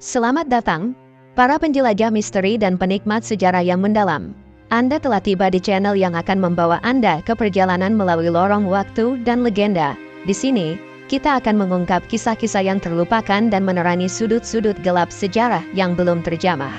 Selamat datang, para penjelajah misteri dan penikmat sejarah yang mendalam. Anda telah tiba di channel yang akan membawa Anda ke perjalanan melalui lorong waktu dan legenda. Di sini, kita akan mengungkap kisah-kisah yang terlupakan dan menerangi sudut-sudut gelap sejarah yang belum terjamah.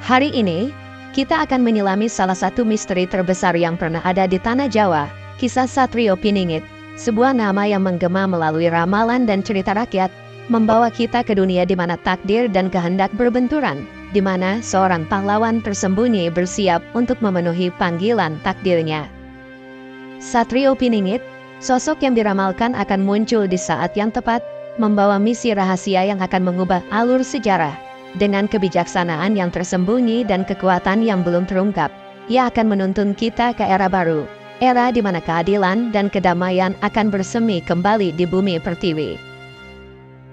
Hari ini, kita akan menyelami salah satu misteri terbesar yang pernah ada di Tanah Jawa, kisah Satrio Piningit, sebuah nama yang menggema melalui ramalan dan cerita rakyat, membawa kita ke dunia di mana takdir dan kehendak berbenturan, di mana seorang pahlawan tersembunyi bersiap untuk memenuhi panggilan takdirnya. Satrio Piningit, sosok yang diramalkan akan muncul di saat yang tepat, membawa misi rahasia yang akan mengubah alur sejarah. Dengan kebijaksanaan yang tersembunyi dan kekuatan yang belum terungkap, ia akan menuntun kita ke era baru, era di mana keadilan dan kedamaian akan bersemi kembali di bumi pertiwi.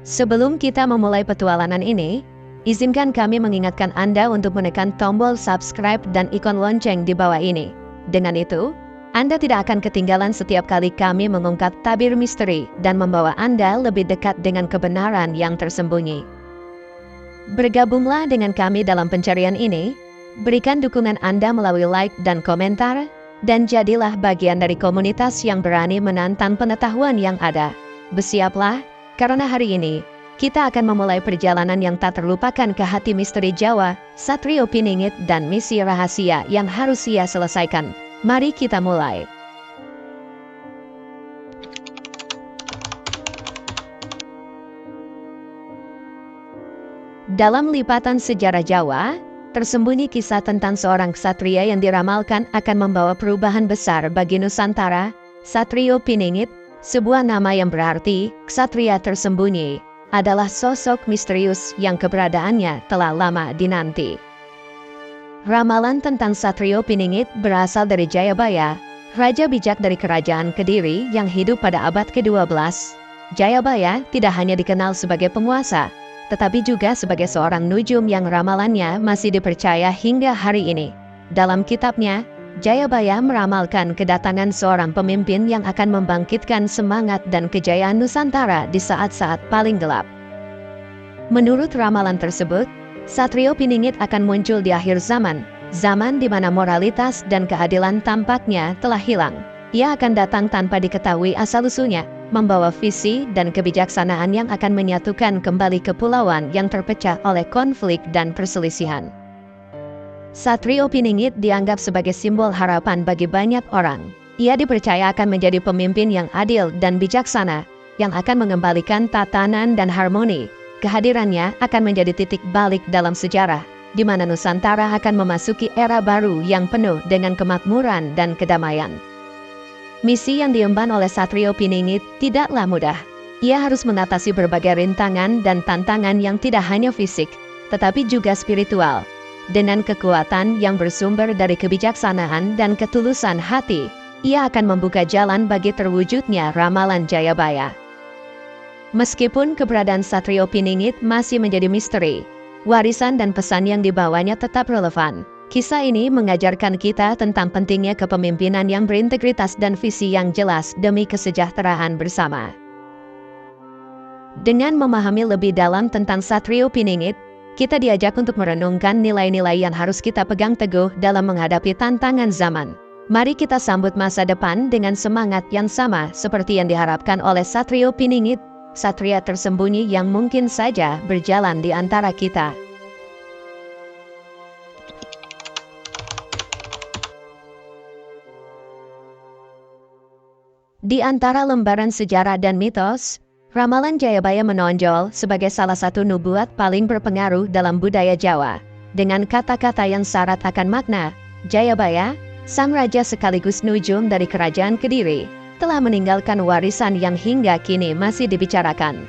Sebelum kita memulai petualangan ini, izinkan kami mengingatkan Anda untuk menekan tombol subscribe dan ikon lonceng di bawah ini. Dengan itu, Anda tidak akan ketinggalan setiap kali kami mengungkap tabir misteri dan membawa Anda lebih dekat dengan kebenaran yang tersembunyi. Bergabunglah dengan kami dalam pencarian ini, berikan dukungan Anda melalui like dan komentar, dan jadilah bagian dari komunitas yang berani menantang pengetahuan yang ada. Bersiaplah, karena hari ini, kita akan memulai perjalanan yang tak terlupakan ke hati misteri Jawa, Satrio Piningit dan misi rahasia yang harus ia selesaikan. Mari kita mulai. Dalam lipatan sejarah Jawa, tersembunyi kisah tentang seorang ksatria yang diramalkan akan membawa perubahan besar bagi Nusantara. Satrio Piningit, sebuah nama yang berarti ksatria tersembunyi, adalah sosok misterius yang keberadaannya telah lama dinanti. Ramalan tentang Satrio Piningit berasal dari Jayabaya, raja bijak dari kerajaan Kediri yang hidup pada abad ke-12. Jayabaya tidak hanya dikenal sebagai penguasa, tetapi juga sebagai seorang nujum yang ramalannya masih dipercaya hingga hari ini. Dalam kitabnya, Jayabaya meramalkan kedatangan seorang pemimpin yang akan membangkitkan semangat dan kejayaan Nusantara di saat-saat paling gelap. Menurut ramalan tersebut, Satrio Piningit akan muncul di akhir zaman, zaman di mana moralitas dan keadilan tampaknya telah hilang. Ia akan datang tanpa diketahui asal-usulnya, membawa visi dan kebijaksanaan yang akan menyatukan kembali kepulauan yang terpecah oleh konflik dan perselisihan. Satrio Piningit dianggap sebagai simbol harapan bagi banyak orang. Ia dipercaya akan menjadi pemimpin yang adil dan bijaksana, yang akan mengembalikan tatanan dan harmoni. Kehadirannya akan menjadi titik balik dalam sejarah, di mana Nusantara akan memasuki era baru yang penuh dengan kemakmuran dan kedamaian. Misi yang diemban oleh Satrio Piningit tidaklah mudah. Ia harus mengatasi berbagai rintangan dan tantangan yang tidak hanya fisik, tetapi juga spiritual. Dengan kekuatan yang bersumber dari kebijaksanaan dan ketulusan hati, ia akan membuka jalan bagi terwujudnya ramalan Jayabaya. Meskipun keberadaan Satrio Piningit masih menjadi misteri, warisan dan pesan yang dibawanya tetap relevan. Kisah ini mengajarkan kita tentang pentingnya kepemimpinan yang berintegritas dan visi yang jelas demi kesejahteraan bersama. Dengan memahami lebih dalam tentang Satrio Piningit, kita diajak untuk merenungkan nilai-nilai yang harus kita pegang teguh dalam menghadapi tantangan zaman. Mari kita sambut masa depan dengan semangat yang sama seperti yang diharapkan oleh Satrio Piningit, ksatria tersembunyi yang mungkin saja berjalan di antara kita. Di antara lembaran sejarah dan mitos, ramalan Jayabaya menonjol sebagai salah satu nubuat paling berpengaruh dalam budaya Jawa. Dengan kata-kata yang syarat akan makna, Jayabaya, sang raja sekaligus nujum dari kerajaan Kediri, telah meninggalkan warisan yang hingga kini masih dibicarakan.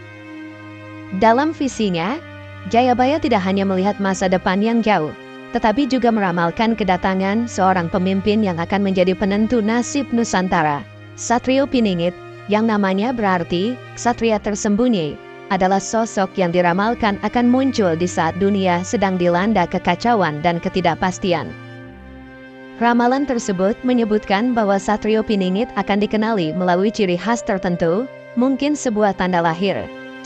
Dalam visinya, Jayabaya tidak hanya melihat masa depan yang jauh, tetapi juga meramalkan kedatangan seorang pemimpin yang akan menjadi penentu nasib Nusantara. Satrio Piningit, yang namanya berarti ksatria tersembunyi, adalah sosok yang diramalkan akan muncul di saat dunia sedang dilanda kekacauan dan ketidakpastian. Ramalan tersebut menyebutkan bahwa Satrio Piningit akan dikenali melalui ciri khas tertentu, mungkin sebuah tanda lahir,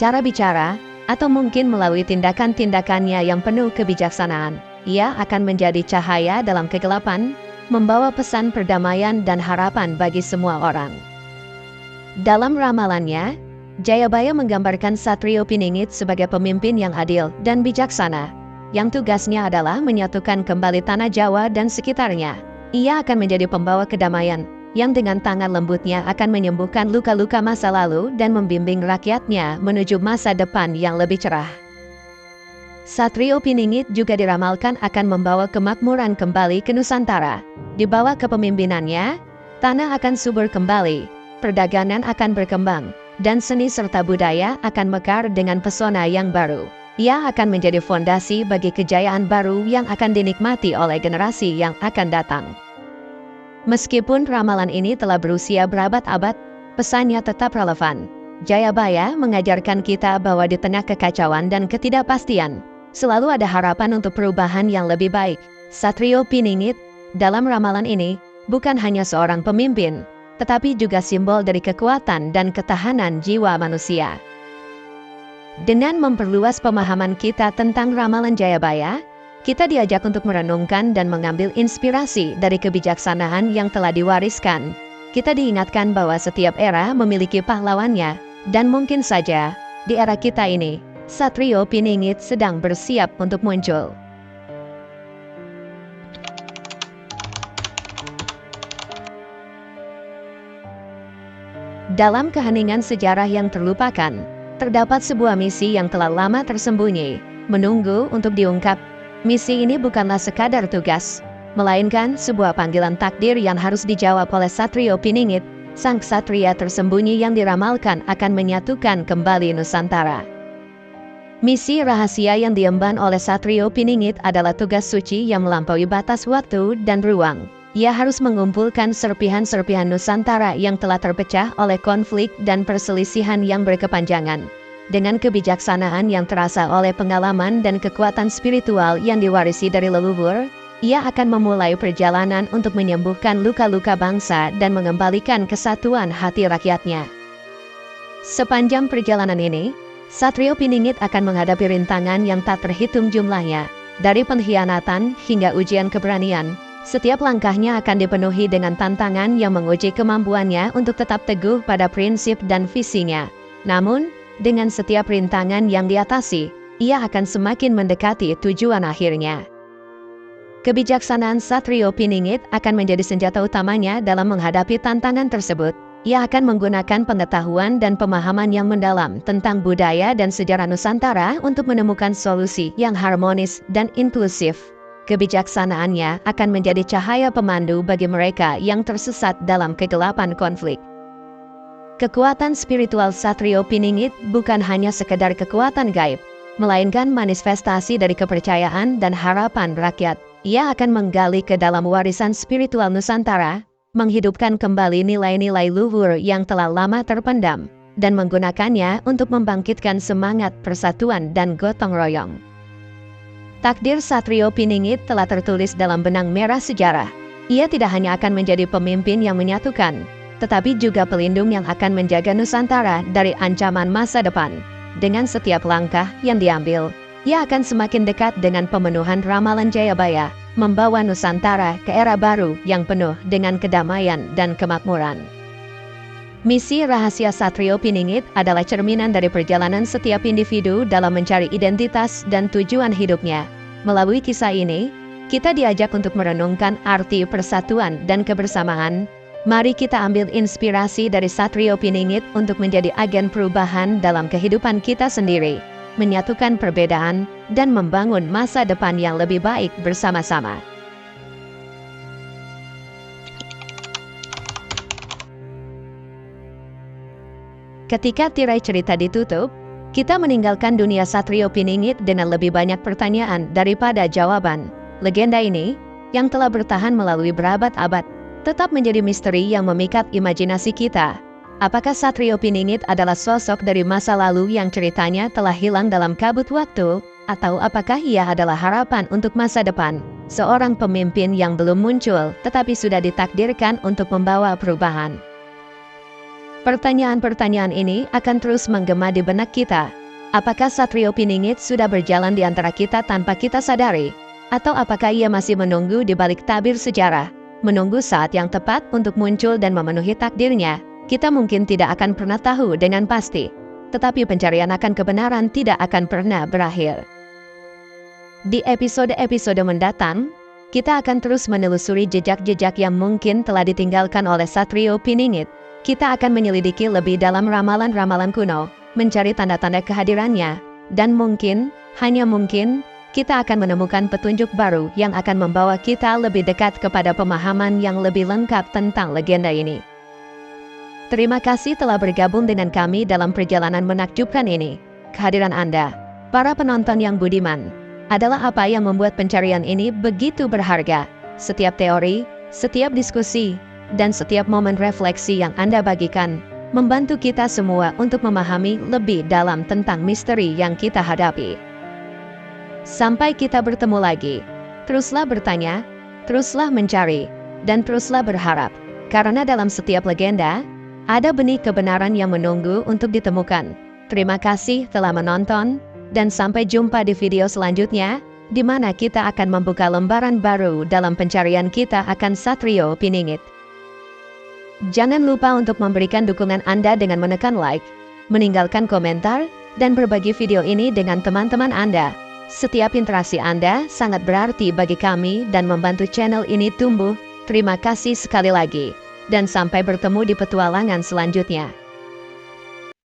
cara bicara, atau mungkin melalui tindakan-tindakannya yang penuh kebijaksanaan, ia akan menjadi cahaya dalam kegelapan, membawa pesan perdamaian dan harapan bagi semua orang. Dalam ramalannya, Jayabaya menggambarkan Satrio Piningit sebagai pemimpin yang adil dan bijaksana, yang tugasnya adalah menyatukan kembali tanah Jawa dan sekitarnya. Ia akan menjadi pembawa kedamaian, yang dengan tangan lembutnya akan menyembuhkan luka-luka masa lalu dan membimbing rakyatnya menuju masa depan yang lebih cerah. Satrio Piningit juga diramalkan akan membawa kemakmuran kembali ke Nusantara. Di bawah kepemimpinannya, tanah akan subur kembali, perdagangan akan berkembang, dan seni serta budaya akan mekar dengan pesona yang baru. Ia akan menjadi fondasi bagi kejayaan baru yang akan dinikmati oleh generasi yang akan datang. Meskipun ramalan ini telah berusia berabad-abad, pesannya tetap relevan. Jayabaya mengajarkan kita bahwa di tengah kekacauan dan ketidakpastian, selalu ada harapan untuk perubahan yang lebih baik. Satrio Piningit dalam ramalan ini bukan hanya seorang pemimpin, tetapi juga simbol dari kekuatan dan ketahanan jiwa manusia. Dengan memperluas pemahaman kita tentang ramalan Jayabaya, kita diajak untuk merenungkan dan mengambil inspirasi dari kebijaksanaan yang telah diwariskan. Kita diingatkan bahwa setiap era memiliki pahlawannya, dan mungkin saja, di era kita ini, Satrio Piningit sedang bersiap untuk muncul. Dalam keheningan sejarah yang terlupakan, terdapat sebuah misi yang telah lama tersembunyi, menunggu untuk diungkap. Misi ini bukanlah sekadar tugas, melainkan sebuah panggilan takdir yang harus dijawab oleh Satrio Piningit, sang ksatria tersembunyi yang diramalkan akan menyatukan kembali Nusantara. Misi rahasia yang diemban oleh Satrio Piningit adalah tugas suci yang melampaui batas waktu dan ruang. Ia harus mengumpulkan serpihan-serpihan Nusantara yang telah terpecah oleh konflik dan perselisihan yang berkepanjangan. Dengan kebijaksanaan yang terasa oleh pengalaman dan kekuatan spiritual yang diwarisi dari leluhur, ia akan memulai perjalanan untuk menyembuhkan luka-luka bangsa dan mengembalikan kesatuan hati rakyatnya. Sepanjang perjalanan ini, Satrio Piningit akan menghadapi rintangan yang tak terhitung jumlahnya, dari pengkhianatan hingga ujian keberanian. Setiap langkahnya akan dipenuhi dengan tantangan yang menguji kemampuannya untuk tetap teguh pada prinsip dan visinya. Namun, dengan setiap rintangan yang diatasi, ia akan semakin mendekati tujuan akhirnya. Kebijaksanaan Satrio Piningit akan menjadi senjata utamanya dalam menghadapi tantangan tersebut. Ia akan menggunakan pengetahuan dan pemahaman yang mendalam tentang budaya dan sejarah Nusantara untuk menemukan solusi yang harmonis dan inklusif. Kebijaksanaannya akan menjadi cahaya pemandu bagi mereka yang tersesat dalam kegelapan konflik. Kekuatan spiritual Satrio Piningit bukan hanya sekedar kekuatan gaib, melainkan manifestasi dari kepercayaan dan harapan rakyat. Ia akan menggali ke dalam warisan spiritual Nusantara, menghidupkan kembali nilai-nilai luhur yang telah lama terpendam, dan menggunakannya untuk membangkitkan semangat persatuan dan gotong royong. Takdir Satrio Piningit telah tertulis dalam benang merah sejarah. Ia tidak hanya akan menjadi pemimpin yang menyatukan, tetapi juga pelindung yang akan menjaga Nusantara dari ancaman masa depan. Dengan setiap langkah yang diambil, ia akan semakin dekat dengan pemenuhan ramalan Jayabaya, membawa Nusantara ke era baru yang penuh dengan kedamaian dan kemakmuran. Misi rahasia Satrio Piningit adalah cerminan dari perjalanan setiap individu dalam mencari identitas dan tujuan hidupnya. Melalui kisah ini, kita diajak untuk merenungkan arti persatuan dan kebersamaan. Mari kita ambil inspirasi dari Satrio Piningit untuk menjadi agen perubahan dalam kehidupan kita sendiri, menyatukan perbedaan, dan membangun masa depan yang lebih baik bersama-sama. Ketika tirai cerita ditutup, kita meninggalkan dunia Satrio Piningit dengan lebih banyak pertanyaan daripada jawaban. Legenda ini, yang telah bertahan melalui berabad-abad, tetap menjadi misteri yang memikat imajinasi kita. Apakah Satrio Piningit adalah sosok dari masa lalu yang ceritanya telah hilang dalam kabut waktu? Atau apakah ia adalah harapan untuk masa depan? Seorang pemimpin yang belum muncul, tetapi sudah ditakdirkan untuk membawa perubahan. Pertanyaan-pertanyaan ini akan terus menggema di benak kita. Apakah Satrio Piningit sudah berjalan di antara kita tanpa kita sadari? Atau apakah ia masih menunggu di balik tabir sejarah? Menunggu saat yang tepat untuk muncul dan memenuhi takdirnya? Kita mungkin tidak akan pernah tahu dengan pasti. Tetapi pencarian akan kebenaran tidak akan pernah berakhir. Di episode-episode mendatang, kita akan terus menelusuri jejak-jejak yang mungkin telah ditinggalkan oleh Satrio Piningit. Kita akan menyelidiki lebih dalam ramalan-ramalan kuno, mencari tanda-tanda kehadirannya, dan mungkin, hanya mungkin, kita akan menemukan petunjuk baru yang akan membawa kita lebih dekat kepada pemahaman yang lebih lengkap tentang legenda ini. Terima kasih telah bergabung dengan kami dalam perjalanan menakjubkan ini. Kehadiran Anda, para penonton yang budiman, adalah apa yang membuat pencarian ini begitu berharga. Setiap teori, setiap diskusi, dan setiap momen refleksi yang Anda bagikan, membantu kita semua untuk memahami lebih dalam tentang misteri yang kita hadapi. Sampai kita bertemu lagi, teruslah bertanya, teruslah mencari, dan teruslah berharap. Karena dalam setiap legenda, ada benih kebenaran yang menunggu untuk ditemukan. Terima kasih telah menonton, dan sampai jumpa di video selanjutnya, di mana kita akan membuka lembaran baru dalam pencarian kita akan Satrio Piningit. Jangan lupa untuk memberikan dukungan Anda dengan menekan like, meninggalkan komentar, dan berbagi video ini dengan teman-teman Anda. Setiap interaksi Anda sangat berarti bagi kami dan membantu channel ini tumbuh. Terima kasih sekali lagi, dan sampai bertemu di petualangan selanjutnya.